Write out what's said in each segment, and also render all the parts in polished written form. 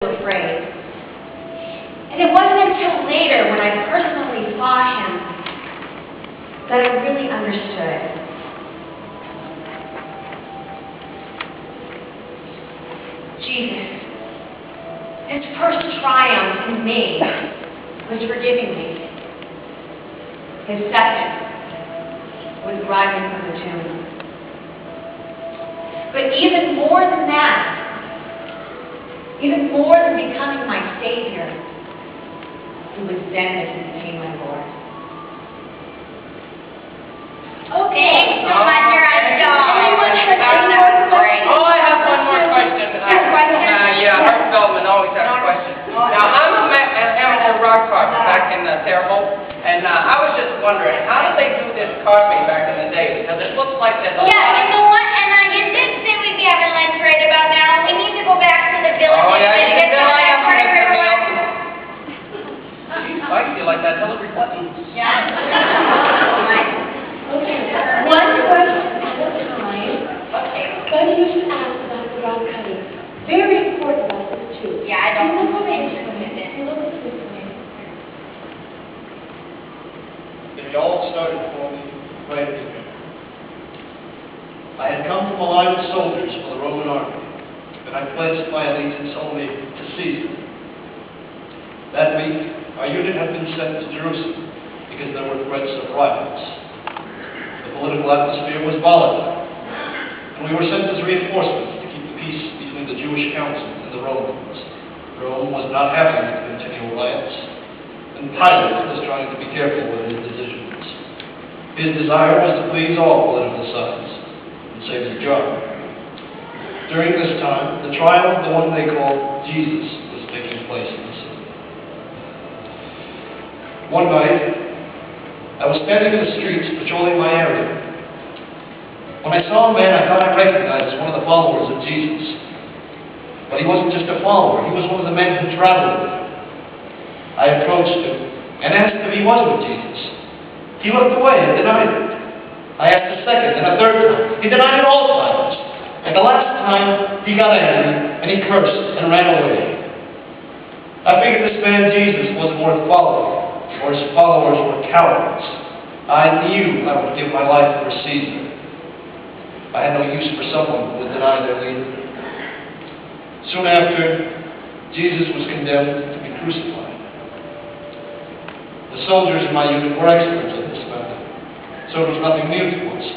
afraid. And it wasn't until later when I personally saw him that I really understood. Jesus, his first triumph in me was forgiving me. His second was rising from the tomb. But even more than that, even more than becoming my Savior, it was then that he became my Lord. Okay, so much, you're on Oh, I have one more question. Herb Feldman always has a question. Now, I'm an amateur rock climber back in Terre Haute, and I was just wondering, how did they do this carving back in the day? Because it looks like there's a lot you of... know what? And you did say we'd be having lunch right about now. We need to go back to the village. Oh, yeah, you and can tell I am part of Mr. everyone. Neil. She's spicy like that Hillary Clinton. Yeah. One question at a time. Okay. Then you should ask about the rock cutting. Very important about this too. Yeah, I don't You look think interested. You look interested. It all started for me right at the beginning. I had come from a line of soldiers for the Roman army, and I pledged my allegiance only to Caesar. That week, our unit had been sent to Jerusalem because there were threats of riots. The political atmosphere was volatile, and we were sent as reinforcements to keep the peace between the Jewish council and the Romans. Rome was not happy with continual riots, and Pilate was trying to be careful with his decisions. His desire was to please all political sides and save his job. During this time, the trial of the one they called Jesus was taking place in the city. One night, I was standing in the streets patrolling my area when I saw a man I thought I recognized as one of the followers of Jesus. But he wasn't just a follower, he was one of the men who traveled with him. I approached him and asked if he was with Jesus. He looked away and denied it. I asked a second and a third time. He denied it all times. And the last time, he got angry and he cursed and ran away. I figured this man Jesus wasn't worth following, or his followers were cowards. I knew I would give my life for Caesar. I had no use for someone who would deny their leader. Soon after, Jesus was condemned to be crucified. The soldiers in my unit were experts at this matter, so it was nothing new to us.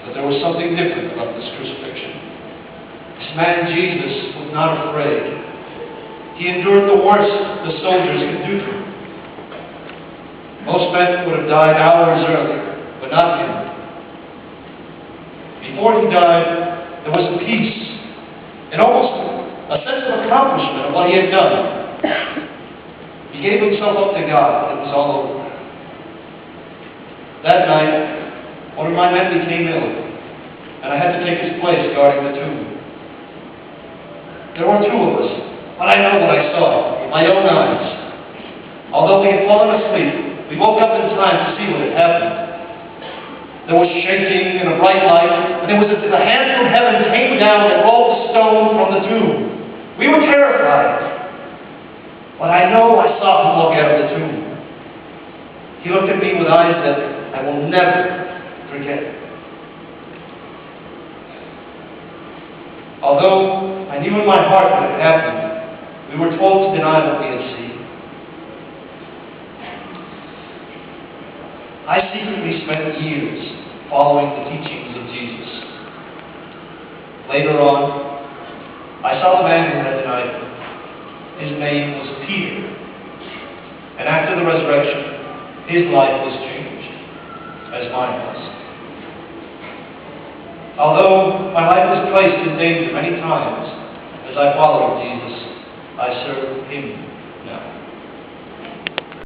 But there was something different about this crucifixion. This man Jesus was not afraid. He endured the worst the soldiers could do to him. Most men would have died hours earlier, but not him. Before he died, there was a peace, and almost a sense of accomplishment of what he had done. He gave himself up to God, and it was all over. That night, one of my men became ill, and I had to take his place guarding the tomb. There were two of us, but I know what I saw with my own eyes. Although we had fallen asleep, we woke up in time to see what had happened. There was shaking and a bright light, and it was as if the hand from heaven came down and rolled the stone from the tomb. We were terrified, but I know I saw him look out of the tomb. He looked at me with eyes that I will never forget. Although I knew in my heart what had happened, we were told to deny what we had seen. I secretly spent years following the teachings of Jesus. Later on, I saw the man who had denied him. His name was Peter. And after the resurrection, his life was changed, as mine was. Although my life was placed in danger many times as I followed Jesus, I serve him now.